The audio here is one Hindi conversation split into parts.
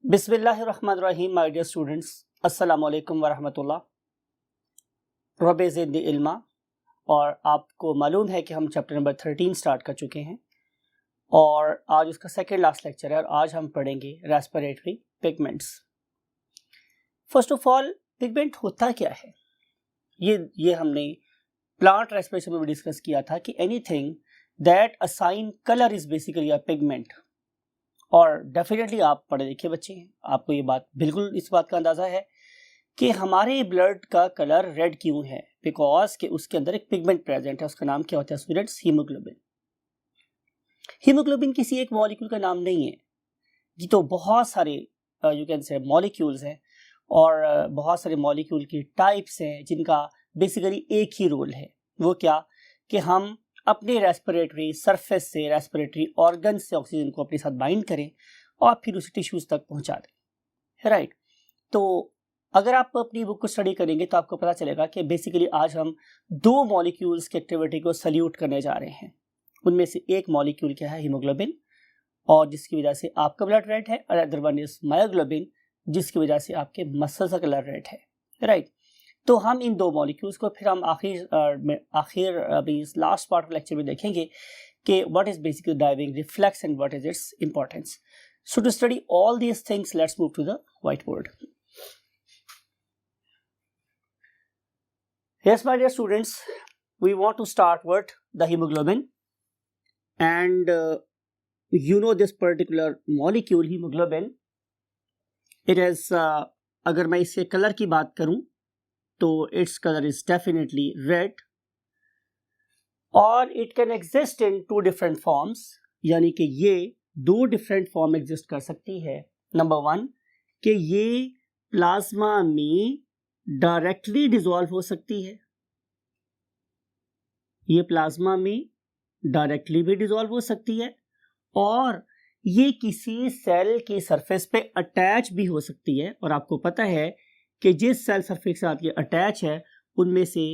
बिस्मिल्लाहिर्रहमानिर्रहीम। माय डियर स्टूडेंट्स, अस्सलाम वालेकुम वरहमतुल्लाह। रब्बे ज़िदनी इल्मा। और आपको मालूम है कि हम चैप्टर नंबर 13 स्टार्ट कर चुके हैं और आज उसका सेकेंड लास्ट लेक्चर है और आज हम पढ़ेंगे respiratory pigments. First of all, pigment होता क्या है? ये हमने प्लांट रेस्पिरेशन में भी डिस्कस किया था कि anything that assign colour is basically a pigment. और डेफिनेटली आप पढ़े लिखे बच्चे हैं, आपको ये बात बिल्कुल इस बात का अंदाज़ा है कि हमारे ब्लड का कलर रेड क्यों है, बिकॉज कि उसके अंदर एक पिगमेंट प्रेजेंट है। उसका नाम क्या होता है स्टूडेंट्स? हीमोग्लोबिन। हीमोग्लोबिन किसी एक मॉलिक्यूल का नाम नहीं है, ये तो बहुत सारे यू कैन से मॉलिक्यूल्स हैं और बहुत सारे मॉलिक्यूल की टाइप्स हैं जिनका बेसिकली एक ही रोल है। वो क्या कि हम अपने रेस्पिरेटरी सरफेस से, रेस्पिरेटरी ऑर्गन से ऑक्सीजन को अपने साथ बाइंड करें और फिर उसे टिश्यूज तक पहुंचा दें, राइट। तो अगर आप अपनी बुक को स्टडी करेंगे तो आपको पता चलेगा कि बेसिकली आज हम दो मॉलिक्यूल्स की एक्टिविटी को सल्यूट करने जा रहे हैं। उनमें से एक मॉलिक्यूल क्या है? हीमोग्लोबिन, और जिसकी वजह से आपका ब्लड रेड है, और अदर वन इज मायोग्लोबिन, जिसकी वजह से आपके मसल्स का कलर रेड है, राइट। तो हम इन दो मॉलिक्यूल्स को फिर हम आखिर अभी इस लास्ट पार्ट ऑफ लेक्चर में देखेंगे कि what is basically diving reflex and what is its importance. So to study all these things, let's move to the white board. Yes, my dear students, we want to start with the hemoglobin, and you know this particular molecule hemoglobin. It is अगर मैं इसके कलर की बात करूं तो its color is definitely red, और it can exist in two different forms, यानी कि ये दो different form exist कर सकती है। नंबर वन कि ये प्लाज्मा में डायरेक्टली डिसॉल्व हो सकती है, ये प्लाज्मा में डायरेक्टली भी डिसॉल्व हो सकती है, और ये किसी सेल की सरफेस पे अटैच भी हो सकती है। और आपको पता है कि जिस सेल सरफेस के साथ ये अटैच है उनमें से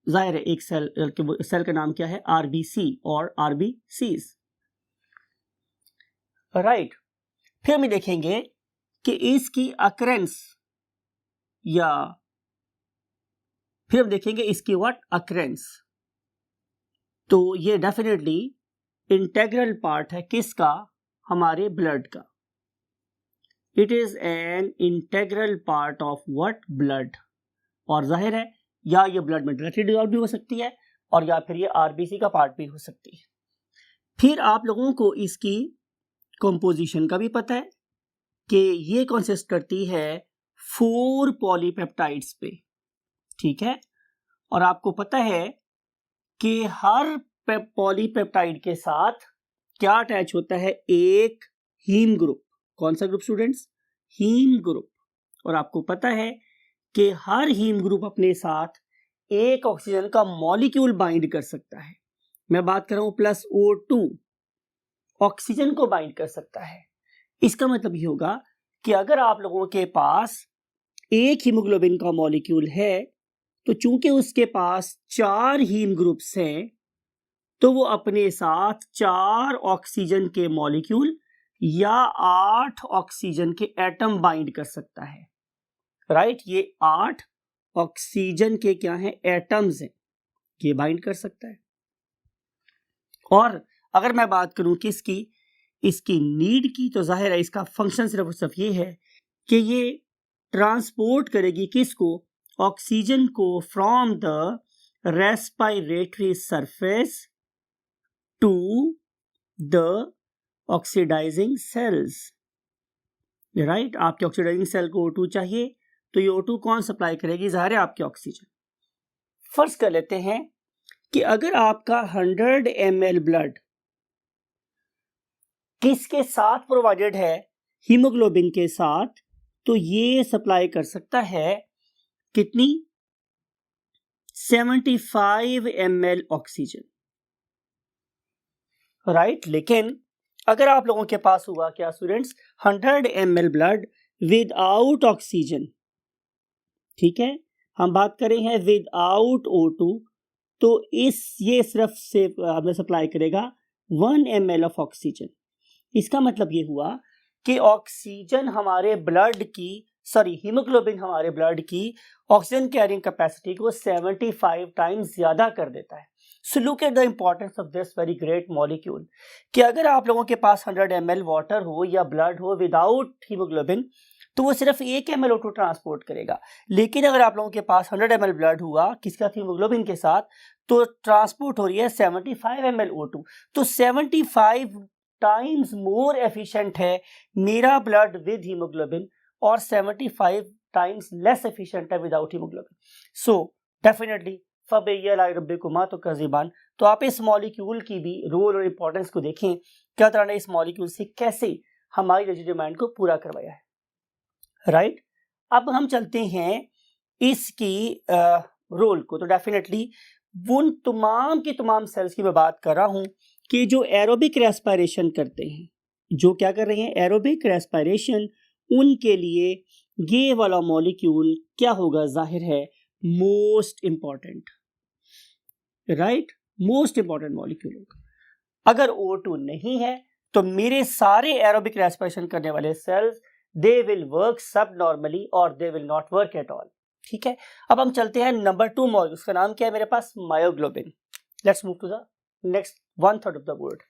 जाहिर है एक सेल का नाम क्या है? आरबीसी और आरबीसीज, राइट। फिर हम देखेंगे कि इसकी अकरेंस, या फिर हम देखेंगे इसकी व्हाट अकरेंस। तो ये डेफिनेटली इंटेग्रल पार्ट है किसका? हमारे ब्लड का। It is an integral part of what? Blood. और जाहिर है या ये ब्लड में डायरेक्टली डिसॉल्व भी हो सकती है और या फिर ये आरबीसी का पार्ट भी हो सकती है। फिर आप लोगों को इसकी कंपोजिशन का भी पता है कि ये कंसिस्ट करती है 4 पॉलीपेप्टाइड्स पे, ठीक है। और आपको पता है कि हर पॉलीपेप्टाइड के साथ क्या अटैच होता है? एक हीम ग्रुप। कौन सा ग्रुप स्टूडेंट्स? Haem group. और आपको पता है कि हर हीम ग्रुप अपने साथ एक ऑक्सीजन का मॉलिक्यूल बाइंड कर सकता है। मैं बात कर रहा हूं +O2, ऑक्सीजन को बाइंड कर सकता है। इसका मतलब ये होगा कि अगर आप लोगों के पास एक हीमोग्लोबिन का मॉलिक्यूल है तो चूंकि उसके पास 4 हीम ग्रुप्स हैं तो वो अपने साथ 4 ऑक्सीजन के मॉलिक्यूल या 8 ऑक्सीजन के एटम बाइंड कर सकता है, राइट। ये 8 ऑक्सीजन के क्या हैं? एटम्स हैं, ये बाइंड कर सकता है। और अगर मैं बात करूं किसकी? इसकी नीड की, तो जाहिर है इसका फंक्शन सिर्फ ये है कि ये ट्रांसपोर्ट करेगी किसको? ऑक्सीजन को from the respiratory surface to the oxidising cells, right. आपके ऑक्सीडाइजिंग सेल को O2 चाहिए तो ये O2 कौन सप्लाई करेगी? जाहिर है आपके ऑक्सीजन। फर्ज कर लेते हैं कि अगर आपका 100 ml ब्लड किसके साथ प्रोवाइडेड है? हीमोग्लोबिन के साथ, तो ये सप्लाई कर सकता है कितनी? 75 ml ऑक्सीजन, राइट। लेकिन अगर आप लोगों के पास हुआ क्या students? 100 ml blood without oxygen, ठीक है। हम बात कर रहे हैं विदाउट O2, तो ये सिर्फ से हमें सप्लाई करेगा 1 ml ऑफ ऑक्सीजन। इसका मतलब ये हुआ कि ऑक्सीजन हमारे ब्लड की हीमोग्लोबिन हमारे ब्लड की ऑक्सीजन कैरिंग कैपेसिटी को 75 टाइम्स ज्यादा कर देता है। So look at the importance of this very great molecule कि अगर आप लोगों के पास 100 ml वाटर हो या ब्लड हो विदाउट हीमोग्लोबिन तो वो सिर्फ 1 ml O2 ट्रांसपोर्ट करेगा, लेकिन अगर आप लोगों के पास 100 ml ब्लड हुआ किसका हीमोग्लोबिन के साथ तो ट्रांसपोर्ट हो रही है 75 ml O2। तो 75 टाइम्स मोर एफिशिएंट है मेरा ब्लड विद हीमोग्लोबिन और 75 टाइम्स लेस एफिशिएंट है विदाउट हीमोग्लोबिन। सो डेफिनेटली तो कज़ीबान, तो आप इस मॉलिक्यूल की भी रोल और इंपॉर्टेंस को देखें, क्या तरह ने इस मॉलिक्यूल से कैसे हमारी एनर्जी डिमांड को पूरा करवाया है। राइट, अब हम चलते हैं इसकी रोल को। तो डेफिनेटली उन तमाम की तमाम सेल्स की मैं बात कर रहा हूं कि जो एरोबिक रेस्पिरेशन करते हैं, जो क्या कर रहे हैं एरोबिक रेस्पिरेशन, उनके लिए ये वाला मॉलिक्यूल क्या होगा, जाहिर है most important, right, most important molecule होगा। अगर O2 नहीं है तो मेरे सारे एरोबिक रेस्पिरेशन करने वाले सेल्स दे विल वर्क सब नॉर्मली और they will not work at all. ठीक है, अब हम चलते हैं नंबर 2 मॉलिक्यूल, उसका नाम क्या है मेरे पास, myoglobin. Let's move to the next 1/3 of the word.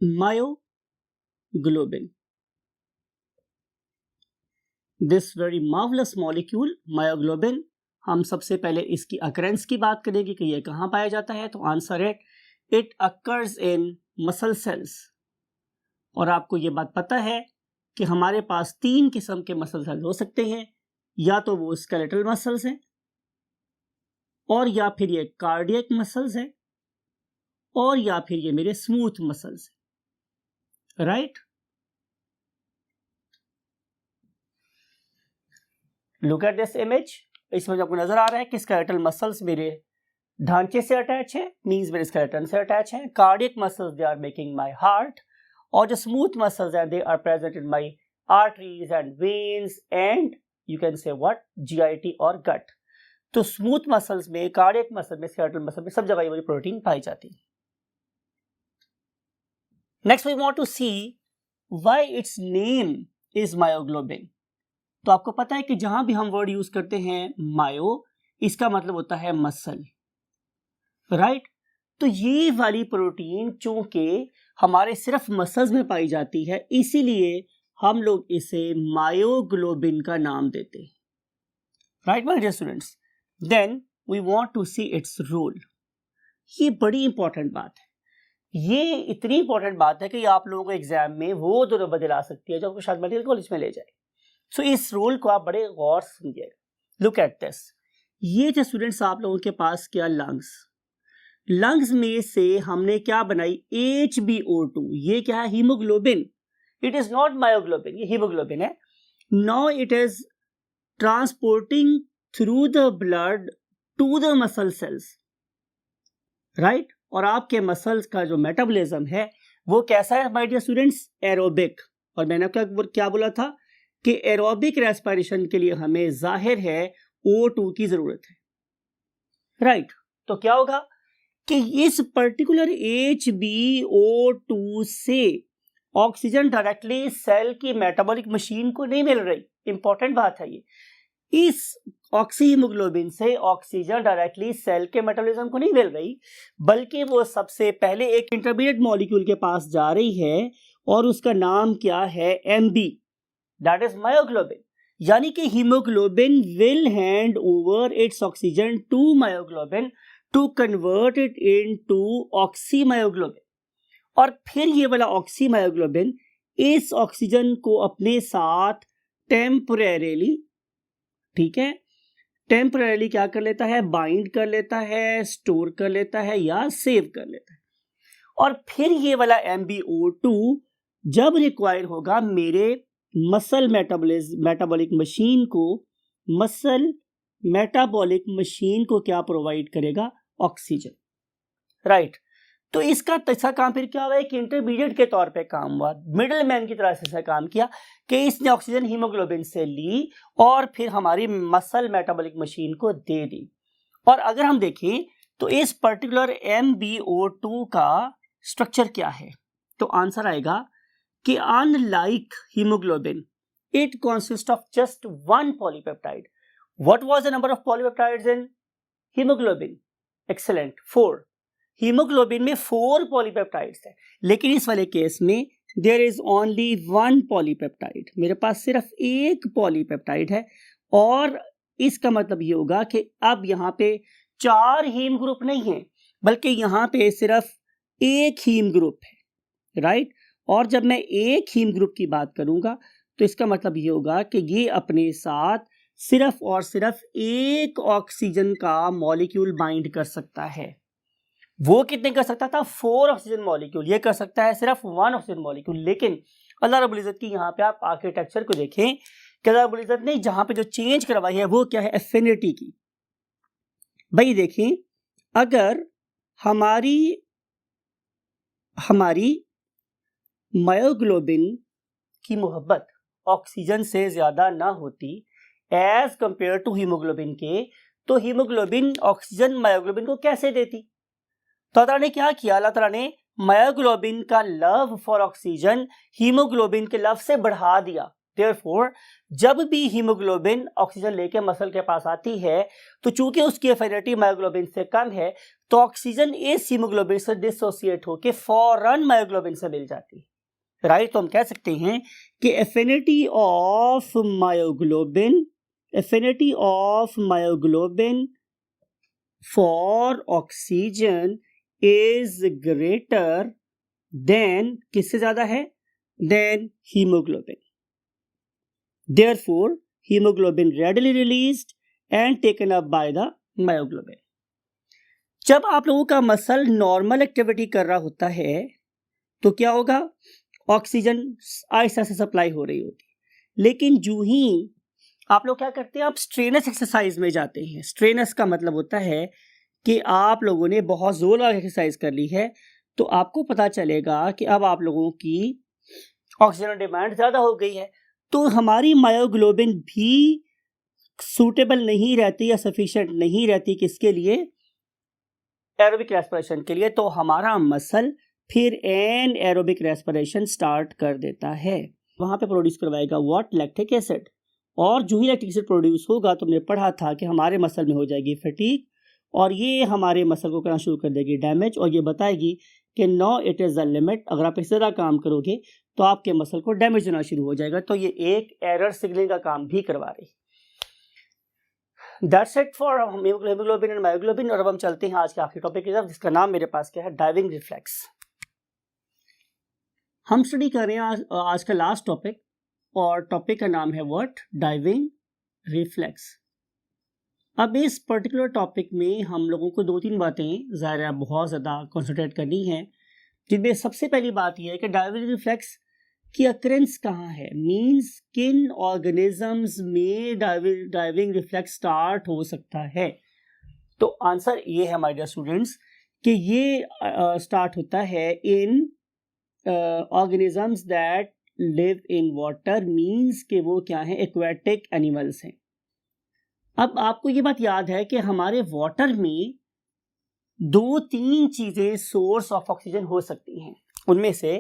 Myoglobin, this very marvellous molecule myoglobin. हम सबसे पहले इसकी अकरेंस की बात करेंगे कि यह कहां पाया जाता है। तो आंसर है it occurs in muscle cells. और आपको यह बात पता है कि हमारे पास 3 किस्म के मसल सेल्स हो सकते हैं, या तो वो स्केलेटल मसल्स हैं, और या फिर ये कार्डियक मसल्स हैं, और या फिर ये मेरे स्मूथ मसल्स हैं। Right, look at this image. इसमें आपको नजर आ रहा है कि स्केलेटल मसल्स मेरे ढांचे से अटैच है, मींस मेरे स्केलेटन से अटैच है। Cardiac muscles they are making my heart, और जो स्मूथ मसल्स हैं they are present in my arteries and veins and you can say what, GIT और गट। तो स्मूथ मसल्स में, कार्डियक मसल में, स्केलेटल मसल में सब जगह ये वाली प्रोटीन पाई जाती है। Next we want to see why its name is myoglobin. तो आपको पता है कि जहां भी हम वर्ड यूज करते हैं मायो, इसका मतलब होता है मसल, राइट। तो ये वाली प्रोटीन चूंकि हमारे सिर्फ मसल्स में पाई जाती है, इसीलिए हम लोग इसे मायोग्लोबिन का नाम देते हैं, right my dear students. Then we want to see its role. ये बड़ी इंपॉर्टेंट बात है, ये इतनी इंपॉर्टेंट बात है कि आप लोगों को एग्जाम में वो दोनों बदल आ सकती है जो आपको शायद मेडिकल कॉलेज में ले जाए। सो इस रोल को आप बड़े गौर से समझिएगा। लुक एट दिस, ये थे स्टूडेंट्स आप लोगों के पास क्या लंग्स, लंग्स में से हमने क्या बनाई HbO2, ये क्या है haemoglobin, it is not myoglobin, ये हीमोग्लोबिन है। Now it is transporting through the blood to the muscle cells, right. और आपके मसल्स का जो मेटाबॉलिज्म है वो कैसा है माय डियर स्टूडेंट्स, एरोबिक। और मैंने क्या बोला था कि एरोबिक रेस्पिरेशन के लिए हमें जाहिर है O2 की जरूरत है, राइट। तो क्या होगा कि इस पर्टिकुलर HbO2 से ऑक्सीजन डायरेक्टली सेल की मेटाबॉलिक मशीन को नहीं मिल रही। इंपॉर्टेंट बात है ये, इस ऑक्सीहीमोग्लोबिन से ऑक्सीजन डायरेक्टली सेल के मेटाबॉलिज्म को नहीं मिल रही, बल्कि वो सबसे पहले एक इंटरमीडिएट मॉलिक्यूल के पास जा रही है और उसका नाम क्या है, MB, दैट इज मायोग्लोबिन। यानी कि haemoglobin will hand over its oxygen to myoglobin to convert it into oxymyoglobin, और फिर ये वाला ऑक्सीमायोग्लोबिन इस ऑक्सीजन को अपने साथ टेम्परेरीली, ठीक है, टेम्परेरीली क्या कर लेता है, बाइंड कर लेता है, स्टोर कर लेता है या सेव कर लेता है। और फिर ये वाला MbO2 जब रिक्वायर होगा मेरे मसल मेटाबॉलिक मशीन को, मसल मेटाबॉलिक मशीन को क्या प्रोवाइड करेगा, ऑक्सीजन, राइट। तो इसका ऐसा काम फिर क्या हुआ है कि इंटरमीडिएट के तौर पे काम हुआ, मिडिल मैन की तरह से काम किया कि इसने ऑक्सीजन हीमोग्लोबिन से ली और फिर हमारी मसल मेटाबॉलिक मशीन को दे दी। और अगर हम देखें तो इस पर्टिकुलर MbO2 का स्ट्रक्चर क्या है, तो आंसर आएगा कि unlike haemoglobin it consists of just one polypeptide. What was the number of polypeptides in hemoglobin? Excellent, 4. Haemoglobin में 4 पॉलीपेप्टाइड्स है, लेकिन इस वाले केस में देयर इज ओनली 1 पॉलीपेप्टाइड, मेरे पास सिर्फ एक पॉलीपेप्टाइड है। और इसका मतलब ये होगा कि अब यहाँ पे 4 हीम ग्रुप नहीं है, बल्कि यहाँ पे सिर्फ एक हीम ग्रुप है, राइट। और जब मैं एक हीम ग्रुप की बात करूंगा तो इसका मतलब ये होगा कि ये अपने साथ सिर्फ और सिर्फ एक ऑक्सीजन का मॉलिक्यूल बाइंड कर सकता है। वो कितने कर सकता था? 4 ऑक्सीजन मॉलिक्यूल। ये कर सकता है सिर्फ 1 ऑक्सीजन मॉलिक्यूल। लेकिन अल्लाह रब्बुल इज्जत की यहाँ पे आप आर्किटेक्चर को देखें कि अल्लाह रब्बुल इज्जत ने जहाँ पे जो चेंज करवाई है वो क्या है? एफिनिटी की। भाई देखें, अगर हमारी मायोग्लोबिन की मोहब्बत ऑक्सीजन से ज्यादा ना होती एज कंपेयर टू हीमोग्लोबिन के, तो हीमोग्लोबिन ऑक्सीजन मायोग्लोबिन को कैसे देती? तो अल्लाह ने क्या किया? अल्लाह ताला ने मायोग्लोबिन का लव फॉर ऑक्सीजन हीमोग्लोबिन के लव से बढ़ा दिया। देयरफॉर जब भी हीमोग्लोबिन ऑक्सीजन लेके मसल के पास आती है तो चूंकि उसकी एफिनिटी मायोग्लोबिन से कम है तो ऑक्सीजन इस हीमोग्लोबिन से डिसोसिएट होकर फौरन मायोग्लोबिन से मिल जाती है, राइट। तो हम कह सकते हैं कि affinity of myoglobin for oxygen is greater than, किससे ज्यादा है? Than haemoglobin. Therefore haemoglobin readily released and taken up by the myoglobin। जब आप लोगों का मसल नॉर्मल एक्टिविटी कर रहा होता है तो क्या होगा? ऑक्सीजन आहिस्ता से सप्लाई हो रही होती है। लेकिन जो ही आप लोग क्या करते हैं, आप स्ट्रेनस एक्सरसाइज में जाते हैं। स्ट्रेनस का मतलब होता है कि आप लोगों ने बहुत जोर लगा एक्सरसाइज कर ली है, तो आपको पता चलेगा कि अब आप लोगों की ऑक्सीजन डिमांड ज़्यादा हो गई है, तो हमारी मायोग्लोबिन भी सूटेबल नहीं रहती या सफिशिएंट नहीं रहती किसके लिए? एरोबिक रेस्पिरेशन के लिए। तो हमारा मसल फिर एन एरोबिक रेस्पिरेशन स्टार्ट कर देता है। वहाँ पे प्रोड्यूस करवाएगा व्हाट? Lactic acid. और जो ही लैक्टिक एसिड प्रोड्यूस होगा तो हमने पढ़ा था कि हमारे मसल में हो जाएगी फटीग, और ये हमारे मसल को करना शुरू कर देगी डैमेज, और ये बताएगी कि no it is the limit. अगर आप इससे ज़्यादा काम करोगे तो आपके मसल को डैमेज होना शुरू हो जाएगा। तो ये एक एरर सिग्नलिंग का काम भी करवा रही। That's it for haemoglobin and myoglobin. और अब हम चलते हैं आज के आखिरी टॉपिक की तरफ, जिसका नाम मेरे पास क्या है? Diving reflex. हम स्टडी कर रहे हैं आज का लास्ट टॉपिक, और टॉपिक का नाम है व्हाट? Diving reflex. अब इस पर्टिकुलर टॉपिक में हम लोगों को 2-3 बातें ज़ाहिर है बहुत ज़्यादा कॉन्सेंट्रेट करनी है, जिनमें सबसे पहली बात यह है कि डाइविंग रिफ्लेक्स की अक्रेंस कहाँ है। मीन्स किन ऑर्गेनिजम्स में डाइविंग रिफ्लेक्स स्टार्ट हो सकता है। तो आंसर ये है माय डियर स्टूडेंट्स कि ये स्टार्ट होता है in organisms that live in water. Means कि वो क्या है? एक्वेटिक एनिमल्स हैं। अब आपको ये बात याद है कि हमारे वाटर में 2-3 चीजें सोर्स ऑफ ऑक्सीजन हो सकती हैं। उनमें से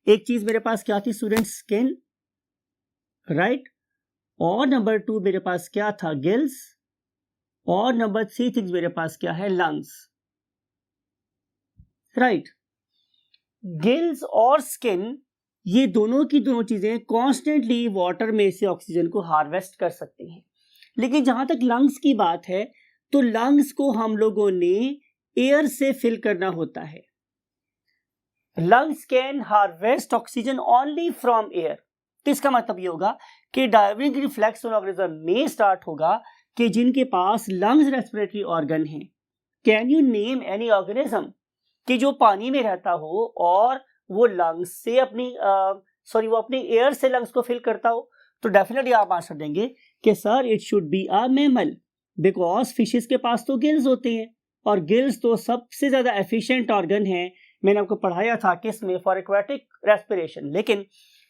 एक चीज मेरे पास क्या थी स्टूडेंट्स? Skin, right. और नंबर 2 मेरे पास क्या था? गिल्स। और नंबर 3 थिंग्स मेरे पास क्या है? Lungs, right. गिल्स और स्किन, ये दोनों की दोनों चीजें कॉन्स्टेंटली वाटर में से ऑक्सीजन को हार्वेस्ट कर सकती हैं। लेकिन जहां तक लंग्स की बात है तो लंग्स को हम लोगों ने एयर से फिल करना होता है। Lungs can harvest oxygen only from air. तो इसका मतलब ये होगा कि डाइविंग रिफ्लेक्स उन ऑर्गेनिज्म में स्टार्ट होगा कि जिनके पास लंग्स रेस्पिरेटरी ऑर्गन है। Can you name any organism कि जो पानी में रहता हो और वो लंग्स से वो अपनी एयर से लंग्स को फिल करता हो? तो डेफिनेटली आप आंसर देंगे कि sir it should be a mammal, because fishes के पास तो गिल्स होते हैं, और गिल्स तो सबसे ज्यादा एफिशिएंट ऑर्गन है। मैंने आपको पढ़ाया था किसमें? For aquatic respiration. लेकिन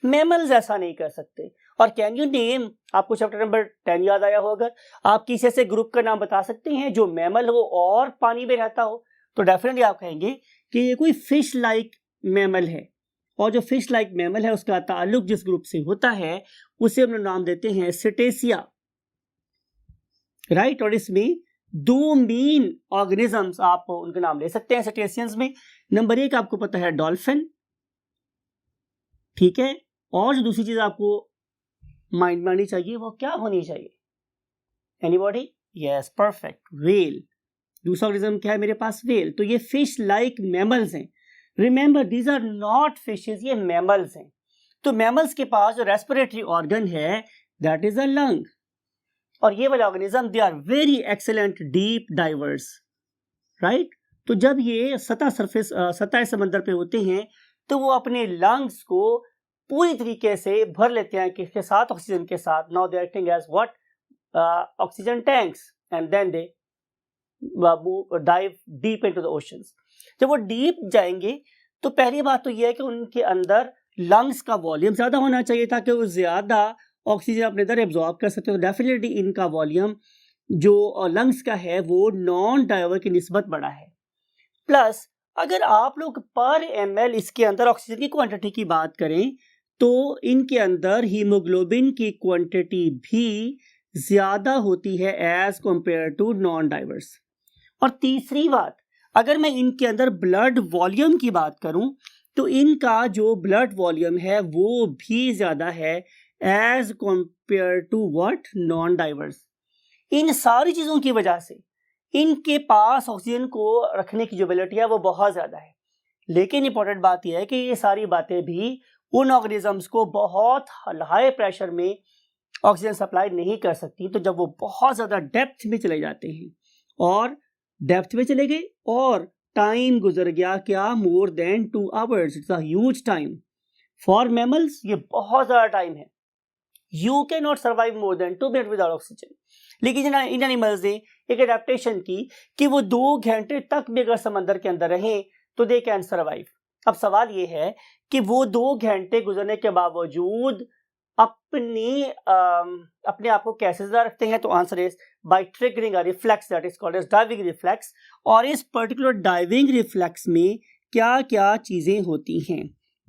मैमल्स ऐसा नहीं कर सकते। और कैन यू नेम, आपको चैप्टर नंबर 10 याद आया हो, अगर आप किसी ऐसे ग्रुप का नाम बता सकते हैं जो मैमल हो और पानी में रहता हो, तो डेफिनेटली आप कहेंगे कि ये कोई फिश लाइक मैमल है। और जो फिश लाइक मैमल है उसका ताल्लुक जिस ग्रुप से होता है उसे हम लोग नाम देते हैं सिटेसिया, राइट। और इसमें दो मेन ऑर्गेनिजम्स आप उनके नाम ले सकते हैं सिटेशियंस में। नंबर 1 आपको पता है डॉल्फिन, ठीक है, और जो दूसरी चीज आपको माइंड में आनी चाहिए वो क्या होनी चाहिए, एनीबॉडी? Yes, perfect, whale. दूसरा ऑर्गेनिज्म क्या है मेरे पास? व्हेल। तो ये फिश लाइक मैमल्स हैं। Remember these are not fishes, ये मैमल्स हैं। तो मैमल्स के पास जो रेस्पिरेटरी ऑर्गन है दैट इज अ लंग, और ये वाले organism they are very excellent deep divers, right. तो जब ये सतह समंदर पे होते हैं तो वो अपने लंग्स को पूरी तरीके से भर लेते हैं किसके साथ? ऑक्सीजन के साथ। Now they are acting as what? Oxygen tanks, and then they dive deep into the oceans. जब वो डीप जाएंगे तो पहली बात तो ये है कि उनके अंदर लंग्स का वॉल्यूम ज्यादा होना चाहिए ताकि वो ज्यादा ऑक्सीजन अपने अंदर एब्जॉर्ब कर सकते हो। तो डेफिनेटली इनका वॉल्यूम जो लंग्स का है वो नॉन डाइवर की निस्बत बड़ा है। प्लस अगर आप लोग पर ml इसके अंदर ऑक्सीजन की क्वांटिटी की बात करें तो इनके अंदर हीमोग्लोबिन की क्वांटिटी भी ज्यादा होती है as compare to non divers. और तीसरी बात, अगर मैं इनके अंदर ब्लड वॉल्यूम की बात करूं तो इनका जो ब्लड वॉल्यूम है वो भी ज्यादा है as compare to what? Non divers. इन सारी चीजों की वजह से इनके पास ऑक्सीजन को रखने की जो एबिलिटी है वो बहुत ज्यादा है। लेकिन इंपॉर्टेंट बात यह है कि ये सारी बातें भी उन ऑर्गेनिजम्स को बहुत हाई प्रेशर में ऑक्सीजन सप्लाई नहीं कर सकती। तो जब वो बहुत ज्यादा डेप्थ में चले जाते हैं और डेप्थ में चले गए और टाइम गुजर गया क्या? More than 2 hours. It's a huge time for mammals, ये बहुत ज्यादा टाइम है। You can not survive more than 2 minute without oxygen. लेकिन इन एनिमल्स ने एक एडेप्टेशन की कि वो 2 घंटे तक भी अगर समंदर के अंदर रहें तो दे कैन सर्वाइव। अब सवाल ये है कि वो 2 घंटे गुजरने के बावजूद अपने आप को कैसे जिंदा रखते हैं? तो answer is by triggering a reflex that is called as diving reflex. और इस पर्टिकुलर डाइविंग रिफ्लेक्स में क्या क्या चीजें होती हैं?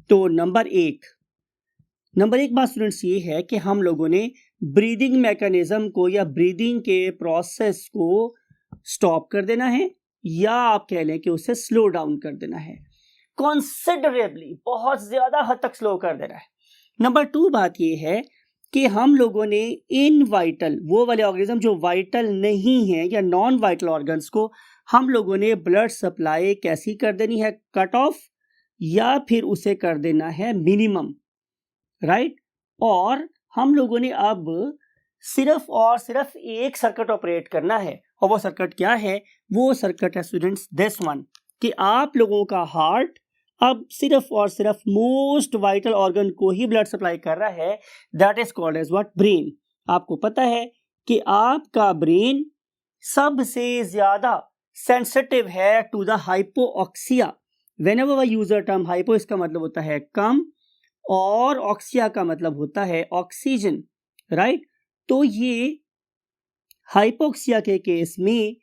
तो नंबर एक बात स्टूडेंट्स ये है कि हम लोगों ने ब्रीदिंग मैकेनिज्म को या ब्रीदिंग के प्रोसेस को स्टॉप कर देना है, या आप कह लें कि उसे स्लो डाउन कर देना है। कंसिडरेबली, बहुत ज्यादा हद तक स्लो कर देना है। नंबर 2 बात ये है कि हम लोगों ने इन वाइटल, वो वाले ऑर्गेनिज्म जो वाइटल नहीं है या नॉन वाइटल ऑर्गन्स को हम लोगों ने ब्लड सप्लाई कैसी कर देनी है? कट ऑफ, या फिर उसे कर देना है मिनिमम, राइट। और हम लोगों ने अब सिर्फ और सिर्फ एक सर्किट ऑपरेट करना है, और वो सर्किट क्या है? वो सर्किट है स्टूडेंट्स दिस वन, कि आप लोगों का हार्ट अब सिर्फ और सिर्फ मोस्ट वाइटल ऑर्गन को ही ब्लड सप्लाई कर रहा है, that is called as what? Brain. आपको पता है कि आपका ब्रेन सबसे ज्यादा सेंसिटिव है to the hypoxia. Whenever we use the term hypo, इसका मतलब होता है कम, और ऑक्सिया का मतलब होता है ऑक्सीजन, राइट। तो ये हाइपोक्सिया के केस में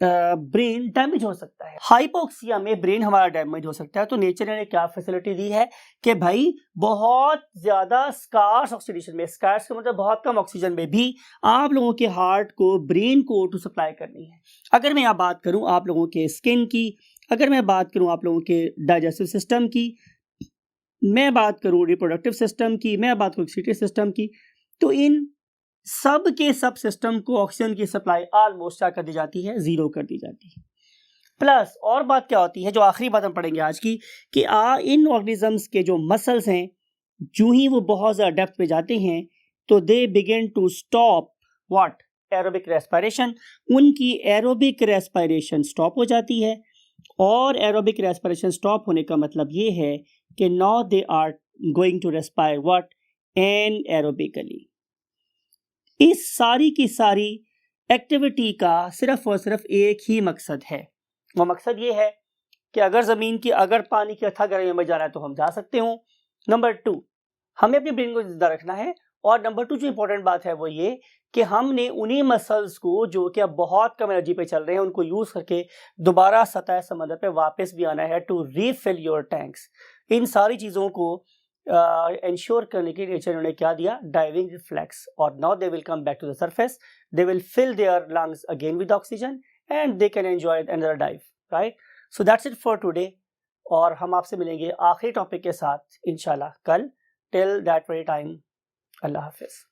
ब्रेन डैमेज हो सकता है। हाइपोक्सिया में ब्रेन हमारा डैमेज हो सकता है। तो नेचर ने क्या फैसिलिटी दी है कि भाई बहुत ज्यादा स्कार्स ऑक्सीडेशन में, स्कार्स का मतलब बहुत कम ऑक्सीजन में भी आप लोगों के हार्ट को, ब्रेन को O2 सप्लाई करनी है। अगर मैं यहाँ बात करूँ आप लोगों के स्किन की, अगर मैं बात करूँ आप लोगों के डाइजेस्टिव सिस्टम की, मैं बात करूँ रिप्रोडक्टिव सिस्टम की, मैं बात करूँ एक्सक्रीटरी सिस्टम की, तो इन सब के सब सिस्टम को ऑक्सीजन की सप्लाई ऑलमोस्ट क्या कर दी जाती है? 0 कर दी जाती है। प्लस और बात क्या होती है, जो आखिरी बात हम पढ़ेंगे आज की, कि इन ऑर्गेनिजम्स के जो मसल्स हैं, जो ही वो बहुत ज्यादा डेप्थ पे जाते हैं तो they begin to stop what? Aerobic respiration. उनकी एरोबिक रेस्पिरेशन स्टॉप हो जाती है, और एरोबिक रेस्पिरेशन स्टॉप होने का मतलब ये है कि now they are going to respire what? Anaerobically. इस सारी की सारी एक्टिविटी का सिर्फ और सिर्फ एक ही मकसद है। वो मकसद ये है कि अगर पानी की अथाह गहराइयों में जाना है तो हम जा सकते हो। नंबर 2, हमें अपने ब्रेन को जिंदा रखना है। और नंबर 2 जो इंपॉर्टेंट बात है वो ये कि हमने उन्हीं मसल्स को जो कि अब बहुत कम एनर्जी पे चल रहे हैं उनको यूज करके दोबारा सतह समंदर पे वापस भी आना है टू रीफिल योर टैंक्स। इन सारी चीज़ों को इंश्योर करने के लिए नेचर ने क्या दिया, डाइविंग रिफ्लेक्स, और now they will come back to the surface, they will fill their lungs again with oxygen and they can enjoy another dive, right. So that's it for today, और हम आपसे मिलेंगे आखिरी टॉपिक के साथ इंशाल्लाह कल। टिल दैट वेरी टाइम, अल्लाह हाफिज़।